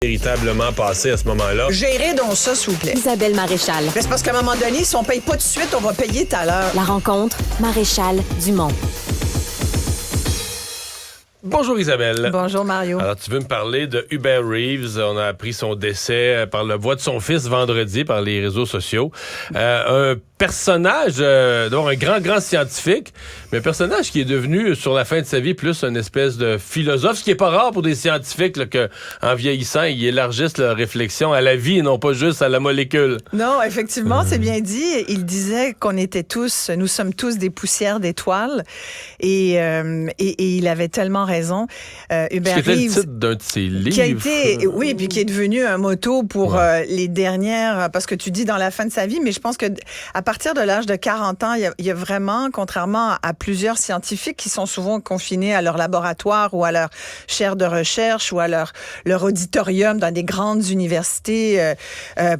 Véritablement passé à ce moment-là. Gérez donc ça, s'il vous plaît. Isabelle Maréchal. Mais c'est parce qu'à un moment donné, si on paye pas tout de suite, on va payer tout à l'heure. La rencontre, Maréchal Dumont. Bonjour Isabelle. Bonjour Mario. Alors tu veux me parler de Hubert Reeves. On a appris son décès par la voix de son fils vendredi par les réseaux sociaux. Un personnage, donc un grand scientifique, mais un personnage qui est devenu sur la fin de sa vie plus une espèce de philosophe, ce qui est pas rare pour des scientifiques là, que, en vieillissant, ils élargissent leur réflexion à la vie et non pas juste à la molécule. Non, effectivement, c'est bien dit. Il disait qu'on était tous, nous sommes tous des poussières d'étoiles et il avait tellement raison. Hubert C'était Reeves, le titre d'un de ses livres. qui a été, oui, puis qui est devenu un motto pour les dernières, parce que tu dis dans la fin de sa vie, mais je pense que à partir de l'âge de 40 ans, il y a vraiment, contrairement à plusieurs scientifiques qui sont souvent confinés à leur laboratoire ou à leur chaire de recherche ou à leur auditorium dans des grandes universités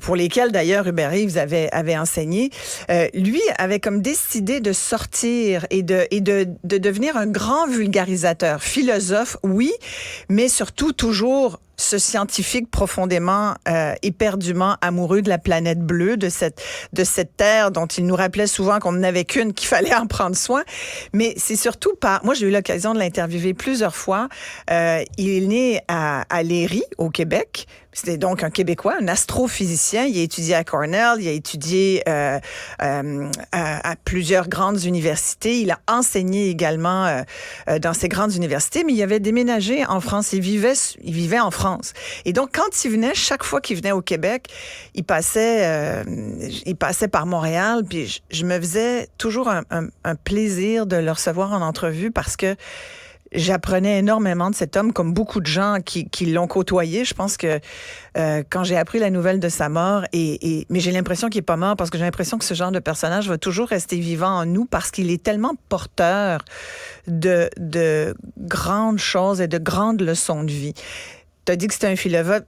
pour lesquelles d'ailleurs Hubert Reeves avait enseigné, lui avait comme décidé de sortir et de devenir un grand vulgarisateur, philosophe, oui, mais surtout toujours ce scientifique profondément, éperdument amoureux de la planète bleue, de cette terre dont il nous rappelait souvent qu'on n'avait qu'une, qu'il fallait en prendre soin. Mais c'est surtout moi j'ai eu l'occasion de l'interviewer plusieurs fois. Il est né à Léry, au Québec. C'était donc un Québécois, un astrophysicien. Il a étudié à Cornell, il a étudié à plusieurs grandes universités. Il a enseigné également dans ces grandes universités, mais il avait déménagé en France. Il vivait en France. Et donc, quand il venait, chaque fois qu'il venait au Québec, il passait par Montréal, puis je me faisais toujours un plaisir de le recevoir en entrevue parce que j'apprenais énormément de cet homme, comme beaucoup de gens qui l'ont côtoyé. Je pense que quand j'ai appris la nouvelle de sa mort, mais j'ai l'impression qu'il est pas mort parce que j'ai l'impression que ce genre de personnage va toujours rester vivant en nous parce qu'il est tellement porteur de grandes choses et de grandes leçons de vie. Tu as dit que c'était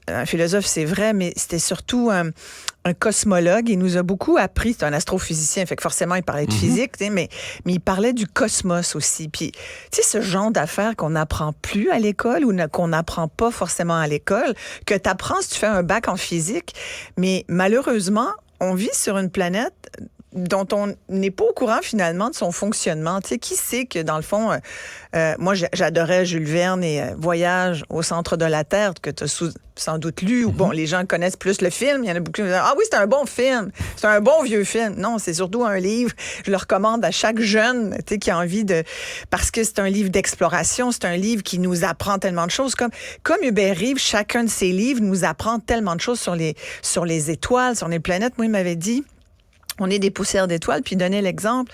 un philosophe, c'est vrai, mais c'était surtout un cosmologue. Il nous a beaucoup appris. C'est un astrophysicien, fait que forcément, il parlait de physique, mais il parlait du cosmos aussi. Puis, tu sais, ce genre d'affaires qu'on n'apprend plus à l'école ou qu'on n'apprend pas forcément à l'école, que tu apprends si tu fais un bac en physique. Mais malheureusement, on vit sur une planète dont on n'est pas au courant finalement de son fonctionnement. Tu sais, qui sait que dans le fond, moi j'adorais Jules Verne et Voyage au centre de la Terre, que tu as sans doute lu, ou bon, les gens connaissent plus le film, il y en a beaucoup qui disent « Ah oui, c'est un bon film, c'est un bon vieux film ». Non, c'est surtout un livre, je le recommande à chaque jeune, tu sais, qui a envie de... Parce que c'est un livre d'exploration, c'est un livre qui nous apprend tellement de choses. Comme Hubert Reeves, chacun de ses livres nous apprend tellement de choses sur les étoiles, sur les planètes. Moi, il m'avait dit... On est des poussières d'étoiles, puis il donnait l'exemple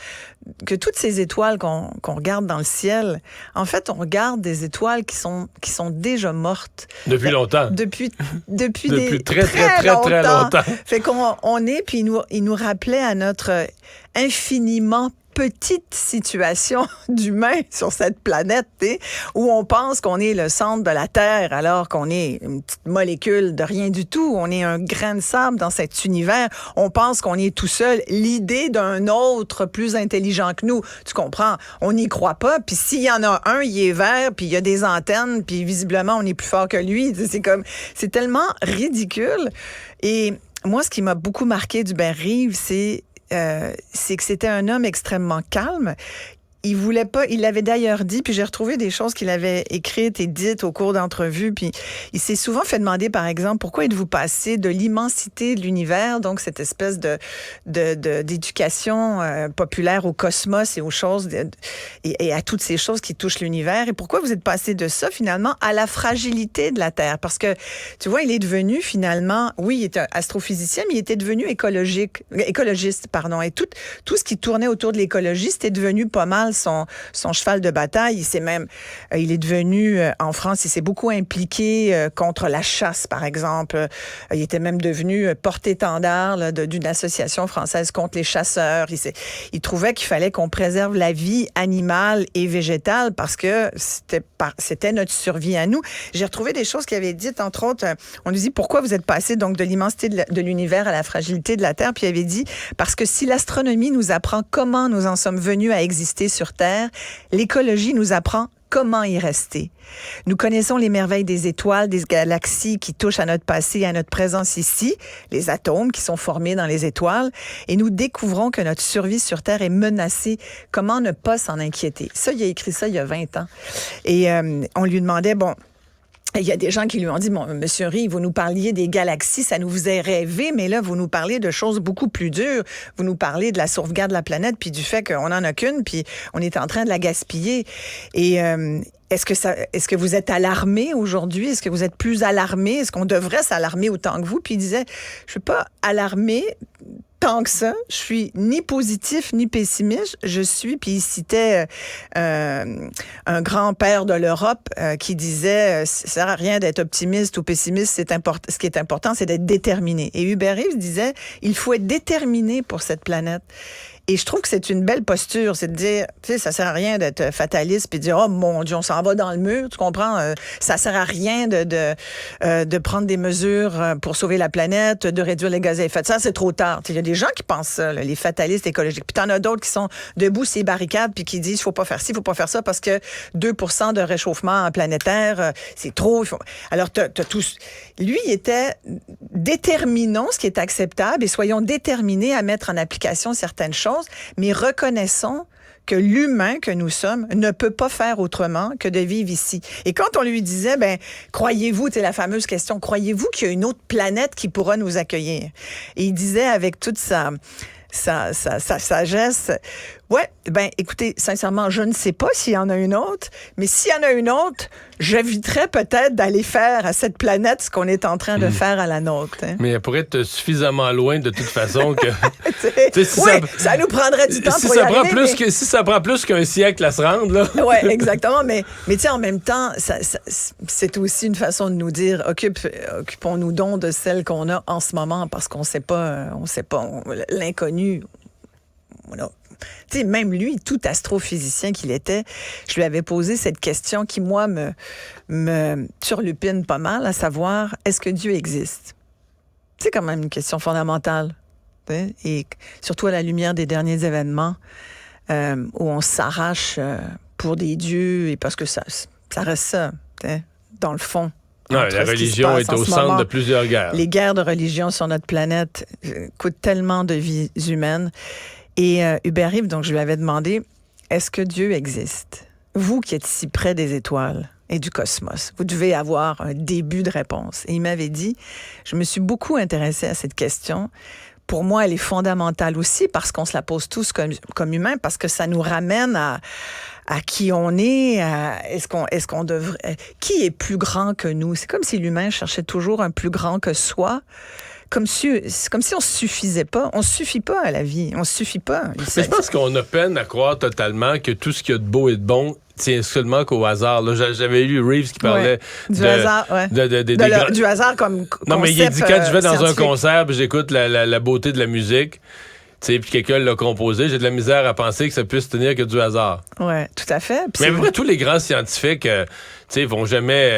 que toutes ces étoiles qu'on regarde dans le ciel, en fait, on regarde des étoiles qui sont déjà mortes. Depuis longtemps. Depuis très longtemps. Fait qu'on est, puis il nous rappelait à notre infiniment petite situation d'humain sur cette planète, où on pense qu'on est le centre de la Terre alors qu'on est une petite molécule de rien du tout. On est un grain de sable dans cet univers. On pense qu'on est tout seul. L'idée d'un autre plus intelligent que nous, tu comprends, on n'y croit pas. Puis s'il y en a un, il est vert, puis il y a des antennes, puis visiblement, on est plus fort que lui. C'est tellement ridicule. Et moi, ce qui m'a beaucoup marqué d'Hubert Reeves, c'est que c'était un homme extrêmement calme. Il l'avait d'ailleurs dit, puis j'ai retrouvé des choses qu'il avait écrites et dites au cours d'entrevues, puis il s'est souvent fait demander, par exemple, pourquoi êtes-vous passé de l'immensité de l'univers, donc cette espèce d'éducation populaire au cosmos et aux choses, et à toutes ces choses qui touchent l'univers, et pourquoi vous êtes passé de ça, finalement, à la fragilité de la Terre? Parce que, tu vois, il est devenu, finalement, oui, il est un astrophysicien, mais il était devenu écologiste, et tout ce qui tournait autour de l'écologie, c'était devenu pas mal son cheval de bataille. Il est devenu, en France, il s'est beaucoup impliqué contre la chasse, par exemple. Il était même devenu porte-étendard d'une association française contre les chasseurs. Il trouvait qu'il fallait qu'on préserve la vie animale et végétale parce que c'était notre survie à nous. J'ai retrouvé des choses qu'il avait dites, entre autres, on lui dit pourquoi vous êtes passé donc de l'immensité de l'univers à la fragilité de la Terre, puis il avait dit parce que si l'astronomie nous apprend comment nous en sommes venus à exister sur Terre, l'écologie nous apprend Comment y rester? Nous connaissons les merveilles des étoiles, des galaxies qui touchent à notre passé et à notre présence ici, les atomes qui sont formés dans les étoiles, et nous découvrons que notre survie sur Terre est menacée. Comment ne pas s'en inquiéter? Ça, il a écrit ça il y a 20 ans. Et on lui demandait, il y a des gens qui lui ont dit, Monsieur Rie, vous nous parliez des galaxies, ça nous faisait rêver, mais là, vous nous parlez de choses beaucoup plus dures. Vous nous parlez de la sauvegarde de la planète, puis du fait qu'on n'en a qu'une, puis on est en train de la gaspiller. Et est-ce que vous êtes alarmé aujourd'hui? Est-ce que vous êtes plus alarmé? Est-ce qu'on devrait s'alarmer autant que vous? Puis il disait, je ne suis pas alarmé tant que ça. Je suis ni positif ni pessimiste. Je suis, puis il citait un grand-père de l'Europe qui disait, ça sert à rien d'être optimiste ou pessimiste. Ce qui est important, c'est d'être déterminé. Et Hubert Reeves disait, il faut être déterminé pour cette planète. Et je trouve que c'est une belle posture, c'est de dire, tu sais, ça sert à rien d'être fataliste puis de dire, oh mon Dieu, on s'en va dans le mur, tu comprends? Ça sert à rien de prendre des mesures pour sauver la planète, de réduire les gaz à effet de serre, c'est trop tard. Il y a des gens qui pensent ça, là, les fatalistes écologiques. Puis t'en as d'autres qui sont debout sur les barricades puis qui disent, faut pas faire ci, faut pas faire ça parce que 2% de réchauffement planétaire, c'est trop. Alors, t'as tous. Lui, il était déterminons ce qui est acceptable et soyons déterminés à mettre en application certaines choses. Mais reconnaissons que l'humain que nous sommes ne peut pas faire autrement que de vivre ici. Et quand on lui disait, croyez-vous, c'est la fameuse question, croyez-vous qu'il y a une autre planète qui pourra nous accueillir? Et il disait avec toute sa sagesse, écoutez, sincèrement, je ne sais pas s'il y en a une autre, mais s'il y en a une autre, j'éviterais peut-être d'aller faire à cette planète ce qu'on est en train de faire à la nôtre. Hein. Mais elle pourrait être suffisamment loin de toute façon que... ça nous prendrait du temps pour y arriver. Si ça prend plus qu'un siècle à se rendre, là... Oui, exactement. Mais tu sais, en même temps, c'est aussi une façon de nous dire, occupons-nous donc de celle qu'on a en ce moment parce qu'on sait pas, l'inconnu. Voilà. Tu sais, même lui, tout astrophysicien qu'il était, je lui avais posé cette question qui, moi, me turlupine pas mal, à savoir, est-ce que Dieu existe? C'est quand même une question fondamentale. T'sais? Et surtout à la lumière des derniers événements où on s'arrache pour des dieux et parce que ça reste ça, dans le fond. Non, la religion est au centre de plusieurs guerres. Les guerres de religion sur notre planète coûtent tellement de vies humaines. Et Hubert Reeves, donc je lui avais demandé, est-ce que Dieu existe? Vous qui êtes si près des étoiles et du cosmos, vous devez avoir un début de réponse. Et il m'avait dit, je me suis beaucoup intéressée à cette question. Pour moi, elle est fondamentale aussi parce qu'on se la pose tous comme humains, parce que ça nous ramène à qui on est, est-ce qu'on devrait... Qui est plus grand que nous? C'est comme si l'humain cherchait toujours un plus grand que soi. Comme si on suffisait pas. On suffit pas à la vie. On suffit pas. Mais je pense qu'on a peine à croire totalement que tout ce qu'il y a de beau et de bon tient seulement qu'au hasard. Là, j'avais lu Reeves qui parlait du hasard, du hasard comme concept. Non, mais il dit quand je vais dans un concert, j'écoute la beauté de la musique. Puis quelqu'un l'a composé, j'ai de la misère à penser que ça puisse tenir que du hasard. Oui, tout à fait. Mais après, tous les grands scientifiques vont jamais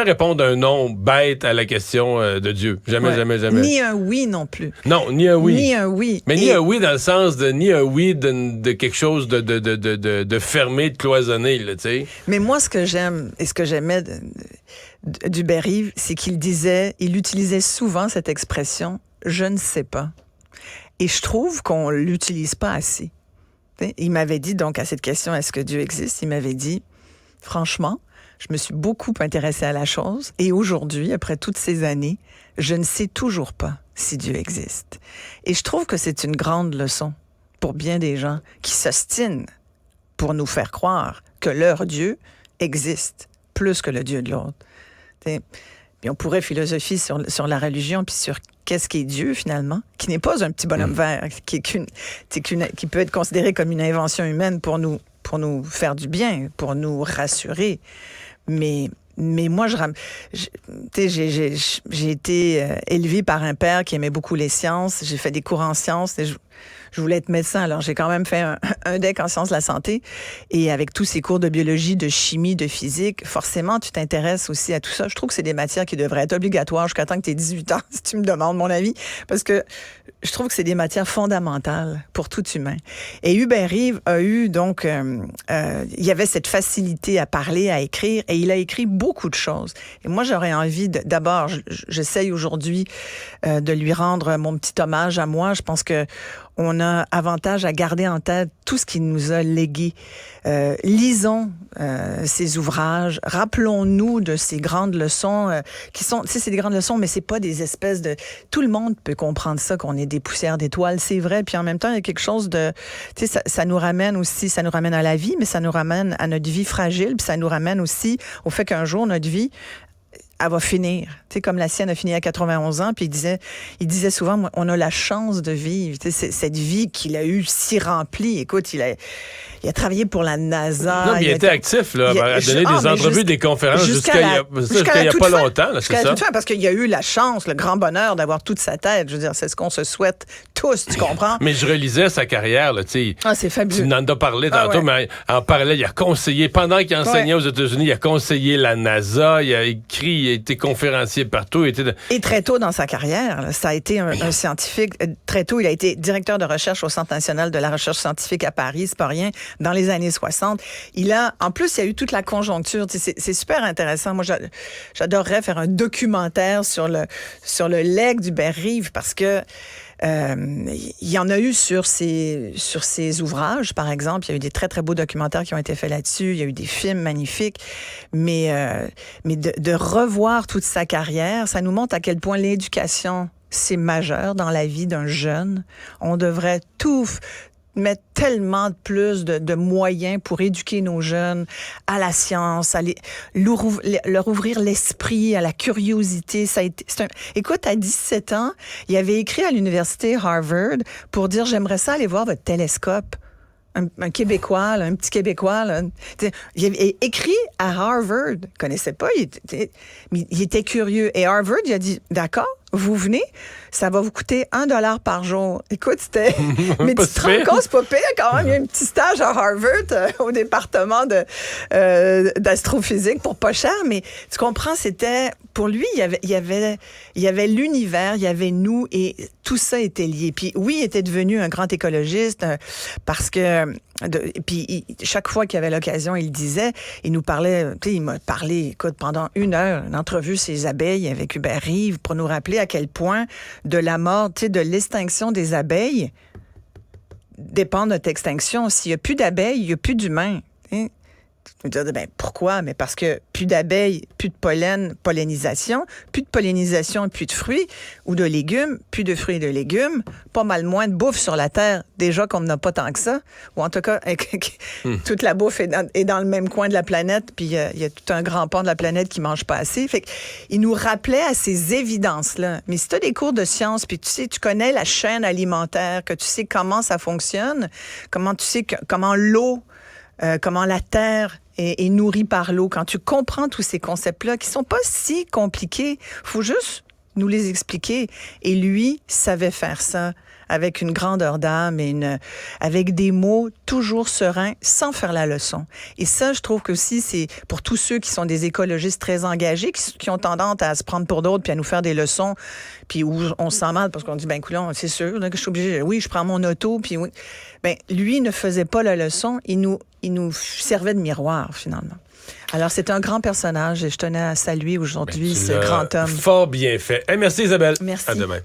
répondre un non bête à la question de Dieu. Jamais. Ni un oui non plus. Non, ni un oui. Ni un oui. Mais ni un oui dans le sens ni un oui de quelque chose de fermé, de cloisonné, là, tu sais. Mais moi, ce que j'aime et ce que j'aimais d'Hubert Reeves, c'est il utilisait souvent cette expression « je ne sais pas ». Et je trouve qu'on l'utilise pas assez. Il m'avait dit, donc, à cette question, est-ce que Dieu existe? Il m'avait dit, franchement, je me suis beaucoup intéressée à la chose. Et aujourd'hui, après toutes ces années, je ne sais toujours pas si Dieu existe. Et je trouve que c'est une grande leçon pour bien des gens qui s'ostinent pour nous faire croire que leur Dieu existe plus que le Dieu de l'autre. Puis on pourrait philosopher sur la religion puis sur qu'est-ce qu'est Dieu, finalement, qui n'est pas un petit bonhomme vert, qui peut être considéré comme une invention humaine pour nous faire du bien, pour nous rassurer. Mais moi, j'ai été élevée par un père qui aimait beaucoup les sciences. J'ai fait des cours en sciences. Et je voulais être médecin. Alors, j'ai quand même fait un DEC en sciences de la santé. Et avec tous ces cours de biologie, de chimie, de physique, forcément, tu t'intéresses aussi à tout ça. Je trouve que c'est des matières qui devraient être obligatoires jusqu'à temps que tu aies 18 ans, si tu me demandes mon avis. Parce que je trouve que c'est des matières fondamentales pour tout humain. Et Hubert Reeves a eu donc... il y avait cette facilité à parler, à écrire, et il a écrit beaucoup de choses. Et moi, j'aurais envie d'abord, j'essaye aujourd'hui de lui rendre mon petit hommage à moi. Je pense que on a avantage à garder en tête tout ce qu'il nous a légué. Lisons ses ouvrages. Rappelons-nous de ces grandes leçons qui sont, tu sais, c'est des grandes leçons, mais c'est pas des espèces de... Tout le monde peut comprendre ça, qu'on est des poussières d'étoiles, c'est vrai. Puis en même temps, il y a quelque chose de... Tu sais, ça nous ramène aussi, ça nous ramène à la vie, mais ça nous ramène à notre vie fragile, puis ça nous ramène aussi au fait qu'un jour, notre vie... elle va finir. Tu sais, comme la sienne a fini à 91 ans, puis il disait souvent, on a la chance de vivre. Tu sais, cette vie qu'il a eue si remplie. Écoute, il a travaillé pour la NASA. Non, mais il était actif, là, à donner des entrevues, des conférences jusqu'à il y a pas longtemps, là, c'est ça? Toute fin, parce qu'il a eu la chance, le grand bonheur d'avoir toute sa tête. Je veux dire, c'est ce qu'on se souhaite tous, tu comprends? Mais je relisais sa carrière, là, tu sais. Ah, c'est fabuleux. Tu en as parlé tantôt, mais en parallèle, il a conseillé, pendant qu'il enseignait aux États-Unis, il a conseillé la NASA, il a écrit, il a été conférencier partout. Et très tôt dans sa carrière, là, ça a été un scientifique. Très tôt, il a été directeur de recherche au Centre national de la recherche scientifique à Paris, c'est pas rien, dans les années 60. En plus, il y a eu toute la conjoncture. C'est super intéressant. Moi, j'adorerais faire un documentaire sur le legs d'Hubert Reeves parce que il y en a eu sur ses ouvrages, par exemple. Il y a eu des très, très beaux documentaires qui ont été faits là-dessus. Il y a eu des films magnifiques. Mais de revoir toute sa carrière, ça nous montre à quel point l'éducation, c'est majeur dans la vie d'un jeune. On devrait tout mettre tellement plus de moyens pour éduquer nos jeunes à la science, leur ouvrir l'esprit, à la curiosité. Écoute, à 17 ans, il avait écrit à l'université Harvard pour dire « J'aimerais ça aller voir votre télescope ». Un Québécois, là, un petit Québécois. Là. Il avait écrit à Harvard. Il ne connaissait pas, mais il était curieux. Et Harvard, il a dit, d'accord, vous venez, ça va vous coûter $1 par jour. Écoute, c'était... mais tu te rends compte, c'est pas pire quand même. Il y a un petit stage à Harvard au département d'astrophysique pour pas cher. Mais tu comprends, c'était... Pour lui, il y avait l'univers, il y avait nous, et tout ça était lié. Puis oui, il était devenu un grand écologiste parce que... puis chaque fois qu'il avait l'occasion, il disait, il nous parlait, tu sais, il m'a parlé, écoute, pendant 1 heure, une entrevue sur les abeilles avec Hubert Reeves pour nous rappeler à quel point de la mort, tu sais, de l'extinction des abeilles dépend de notre extinction. S'il n'y a plus d'abeilles, il n'y a plus d'humains. Hein? Tu me dis, ben, pourquoi? Mais parce que plus d'abeilles, plus de pollinisation, plus de fruits ou de légumes, plus de fruits et de légumes, pas mal moins de bouffe sur la Terre, déjà qu'on n'a pas tant que ça, ou en tout cas, toute la bouffe est dans le même coin de la planète, puis il y a tout un grand pan de la planète qui mange pas assez. Fait qu'il nous rappelait à ces évidences-là. Mais si tu as des cours de sciences, puis tu sais, tu connais la chaîne alimentaire, que tu sais comment ça fonctionne, comment tu sais comment l'eau, comment la Terre est nourrie par l'eau. Quand tu comprends tous ces concepts-là, qui sont pas si compliqués, faut juste nous les expliquer. Et lui savait faire ça avec une grandeur d'âme et avec des mots toujours sereins, sans faire la leçon. Et ça, je trouve que aussi, c'est pour tous ceux qui sont des écologistes très engagés, qui ont tendance à se prendre pour d'autres puis à nous faire des leçons, puis où on se sent mal parce qu'on dit, ben coulon, c'est sûr que je suis obligé, oui, je prends mon auto, puis oui. Ben, lui ne faisait pas la leçon, il nous servait de miroir, finalement. Alors, c'est un grand personnage et je tenais à saluer aujourd'hui ce grand homme. Fort bien fait. Hey, merci Isabelle. Merci. À demain.